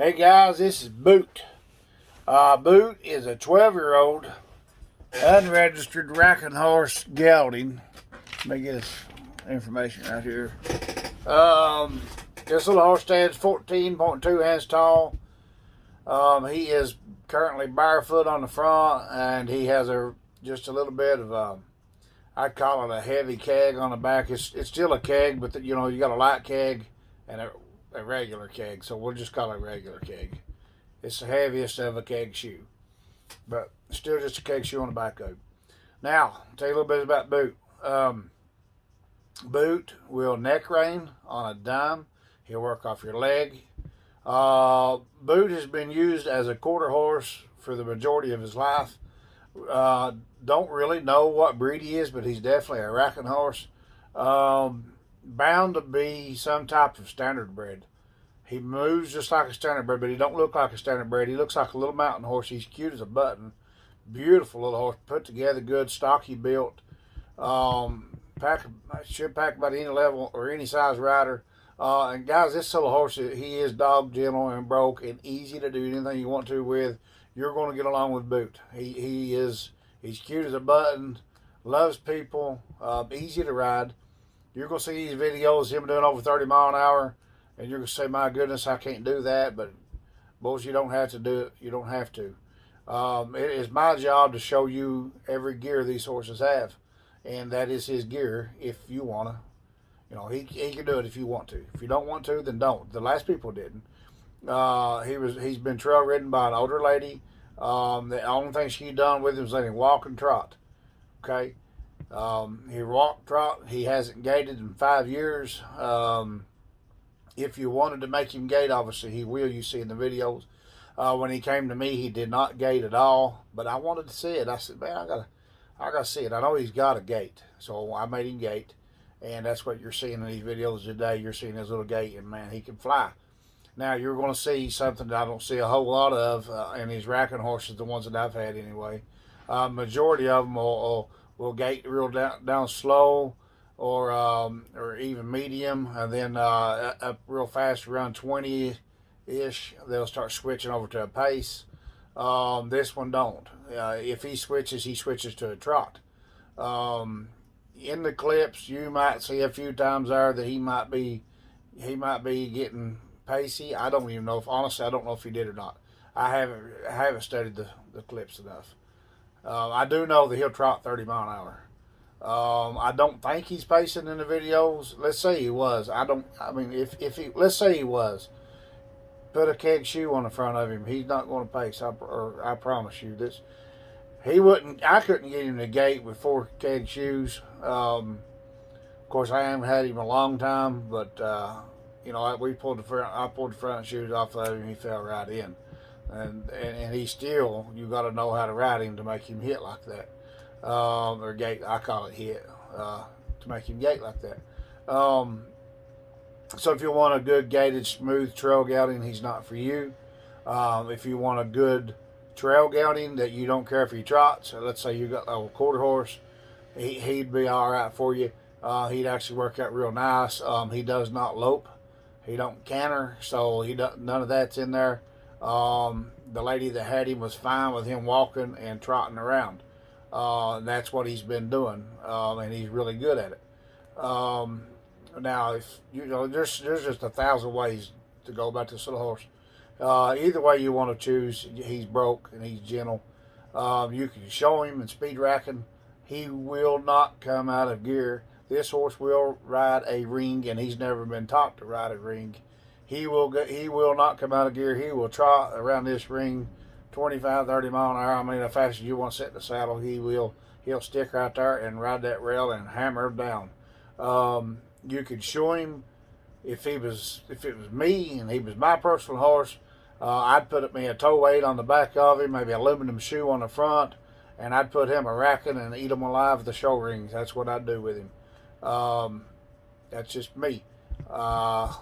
Hey guys, this is Boot. Boot is a 12-year-old unregistered racking horse gelding. Let me get his information right here. This little horse stands 14.2 hands tall. He is currently barefoot on the front, and he has just a little bit of I'd call it a heavy keg on the back. It's still a keg, but you got a light keg and a regular keg, so we'll just call it a regular keg. It's the heaviest of a keg shoe, but still just a keg shoe on the back of it. Now, I'll tell you a little bit about Boot. Boot will neck rein on a dime. He'll work off your leg. Boot has been used as a quarter horse for the majority of his life. Don't really know what breed he is, but he's definitely a racking horse. Bound to be some type of standard bred. He moves just like a standard bred, but he don't look like a standard bred. He looks like a little mountain horse. He's cute as a button. Beautiful little horse, put together good, stocky built. Should pack about any level or any size rider. And guys, this little horse, he is dog gentle and broke and easy to do anything you want to with. You're going to get along with Boot. He's cute as a button, loves people, easy to ride. You're going to see these videos, him doing over 30 mile an hour, and you're going to say, my goodness, I can't do that. But, boys, you don't have to do it. You don't have to. It is my job to show you every gear these horses have, and that is his gear if you want to. He can do it if you want to. If you don't want to, then don't. The last people didn't. He's been trail ridden by an older lady. The only thing she done with him was let him walk and trot. Okay. He walked, trot. He hasn't gaited in 5 years. If you wanted to make him gait, obviously he will. You see in the videos. When he came to me, he did not gait at all. But I wanted to see it. I said, man, I gotta see it. I know he's got a gait, so I made him gait, and that's what you're seeing in these videos today. You're seeing his little gait, and man, he can fly. Now you're going to see something that I don't see a whole lot of in these racking horses, the ones that I've had anyway. Majority of them will gait real down slow, or even medium, and then up real fast around 20-ish. They'll start switching over to a pace. This one don't. If he switches to a trot. In the clips, you might see a few times there that he might be getting pacey. I don't even know honestly, I don't know if he did or not. I haven't studied the clips enough. I do know that he'll trot 30 mile an hour. I don't think he's pacing in the videos. Let's say he was. Let's say he was. Put a keg shoe on the front of him. He's not going to pace. I promise you this. He wouldn't. I couldn't get him to gait with 4 keg shoes. Of course, I haven't had him a long time, but we pulled the front. I pulled the front shoes off of him. He fell right in, and he still. You got to know how to ride him to make him hit like that, or gait. I call it hit to make him gait like that. So if you want a good gaited, smooth trail gelding, he's not for you. If you want a good trail gelding that you don't care if he trots, let's say you got a quarter horse, he'd be all right for you. He'd actually work out real nice. He does not lope. He don't canter, so none of that's in there. The lady that had him was fine with him walking and trotting around. That's what he's been doing, and he's really good at it. Now, if there's just 1,000 ways to go about this little horse. Either way you want to choose, he's broke and he's gentle. You can show him in speed racking. He will not come out of gear. This horse will ride a ring, and he's never been taught to ride a ring. He will not come out of gear. He will trot around this ring 25, 30 mile an hour. As fast as you want to sit in the saddle, he'll stick right there and ride that rail and hammer him down. You could show him if it was me and he was my personal horse. I'd put me a toe weight on the back of him, maybe an aluminum shoe on the front, and I'd put him a racking and eat him alive with the show rings. That's what I'd do with him. That's just me. Of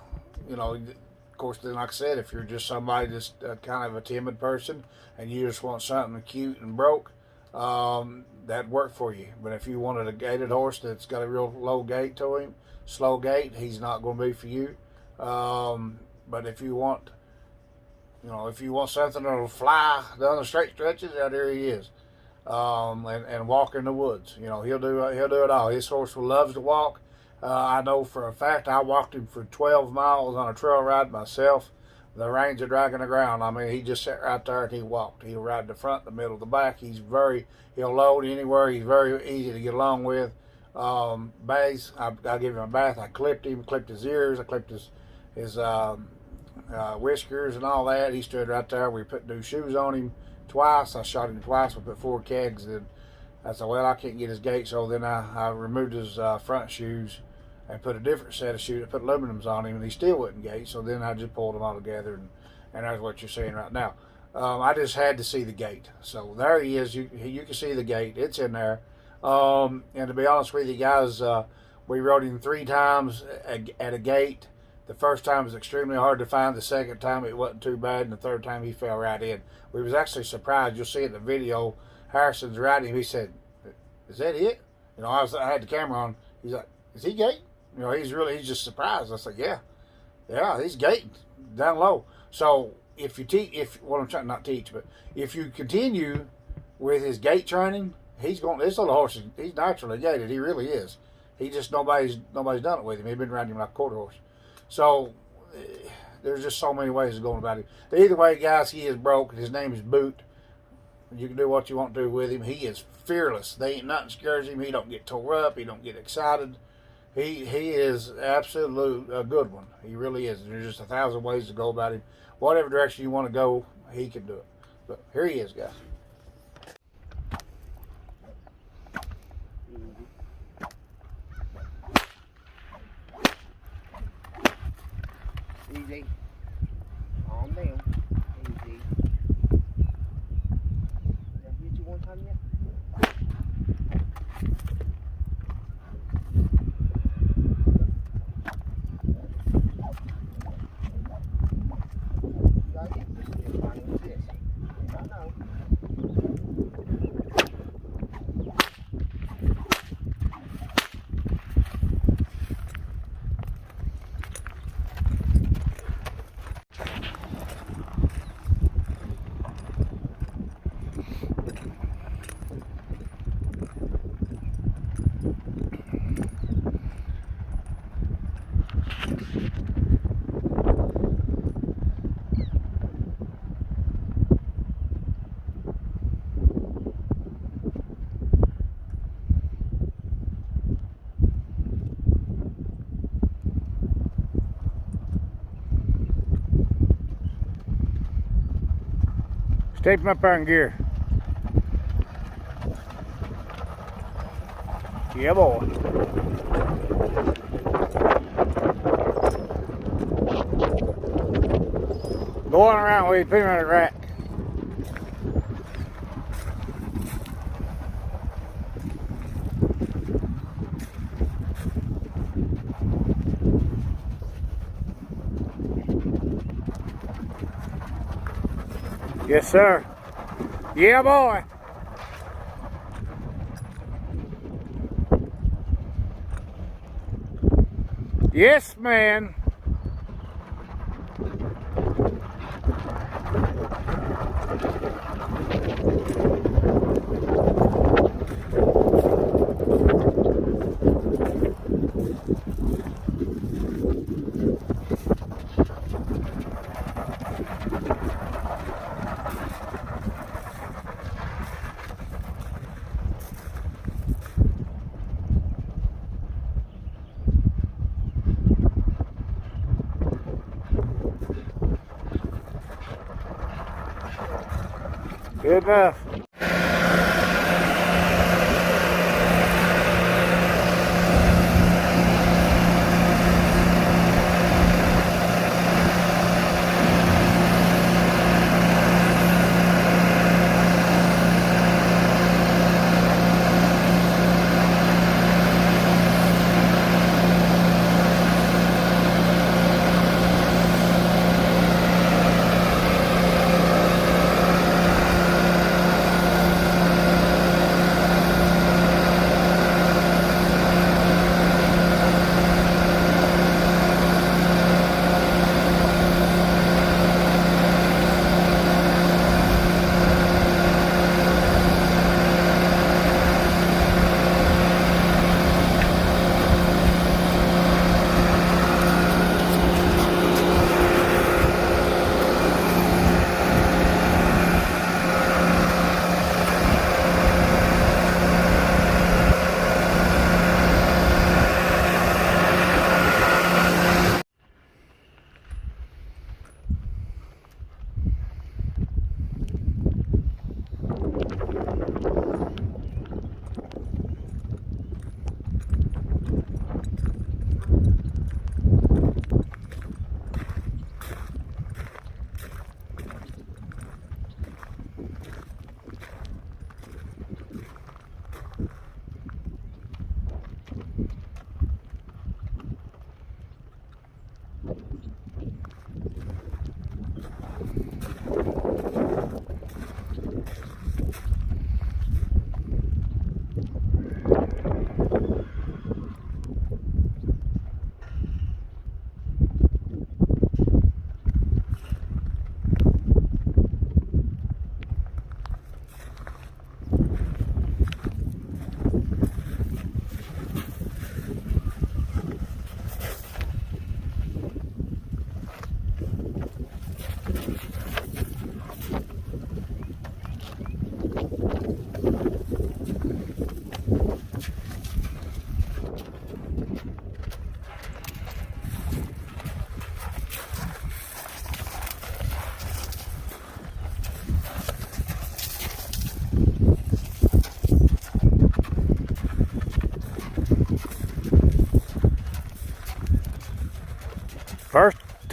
course, then like I said, if you're just somebody that's kind of a timid person and you just want something cute and broke, that'd work for you. But if you wanted a gaited horse that's got a real low gait to him, slow gait, he's not going to be for you. But if you want You know, if you want something that'll fly down the straight stretches, out there he is. And walk in the woods. You know, he'll do it all. His horse loves to walk. I know for a fact I walked him for 12 miles on a trail ride myself. The reins are dragging the ground. I mean, he just sat right there and he walked. He'll ride the front, the middle, the back. He'll load anywhere. He's very easy to get along with. Bays, I give him a bath. I clipped his ears. I clipped his whiskers and all that. He stood right there. We put new shoes on him twice. I shot him twice. We put 4 kegs. And I said, well, I can't get his gait. So then I removed his front shoes and put a different set of shoes. I put aluminums on him, and he still wouldn't gait. So then I just pulled them all together, and that's what you're seeing right now. I just had to see the gait. So there he is. You can see the gait. It's in there. And to be honest with you guys, we rode him 3 times at a gate. The first time was extremely hard to find. The second time it wasn't too bad, and the third time he fell right in. We was actually surprised. You'll see in the video, Harrison's riding him. He said, "Is that it?" You know, I had the camera on. He's like, "Is he gating?" You know, he's just surprised. I said, "Yeah, he's gating down low." So if you I'm trying not teach, but if you continue with his gait training, this little horse he's naturally gated. He really is. He just nobody's done it with him. He's been riding him like a quarter horse. So there's just so many ways of going about him. But either way, guys, he is broke. His name is Boot. You can do what you want to do with him. He is fearless. They ain't nothing scares him. He don't get tore up. He don't get excited. He is absolutely a good one. He really is. There's just 1,000 ways to go about him. Whatever direction you want to go, he can do it. But here he is, guys. Easy. Calm down. Easy. Did I hit you one time yet? Take him up there in gear. Yeah, boy. Going around with you, put him on the rack. Yes, sir. Yeah, boy. Yes, man. Good enough.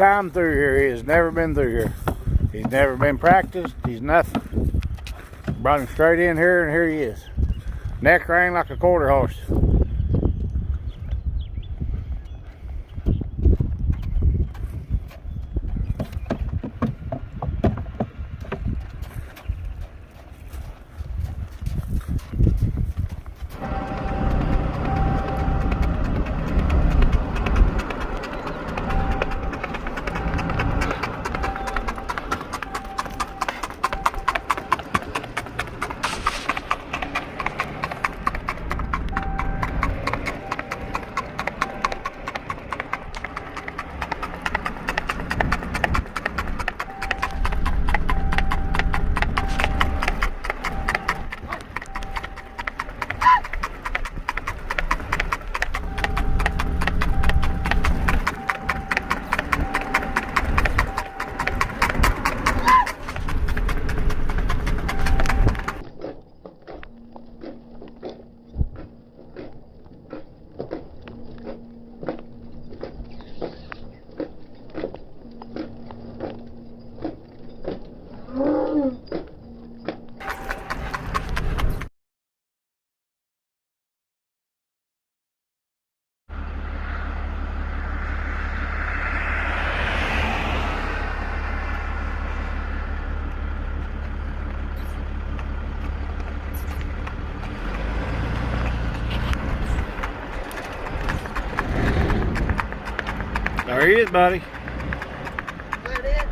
time through here. He has never been through here. He's never been practiced. He's nothing. Brought him straight in here, and here he is. Neck rang like a quarter horse. There he is, buddy. That it?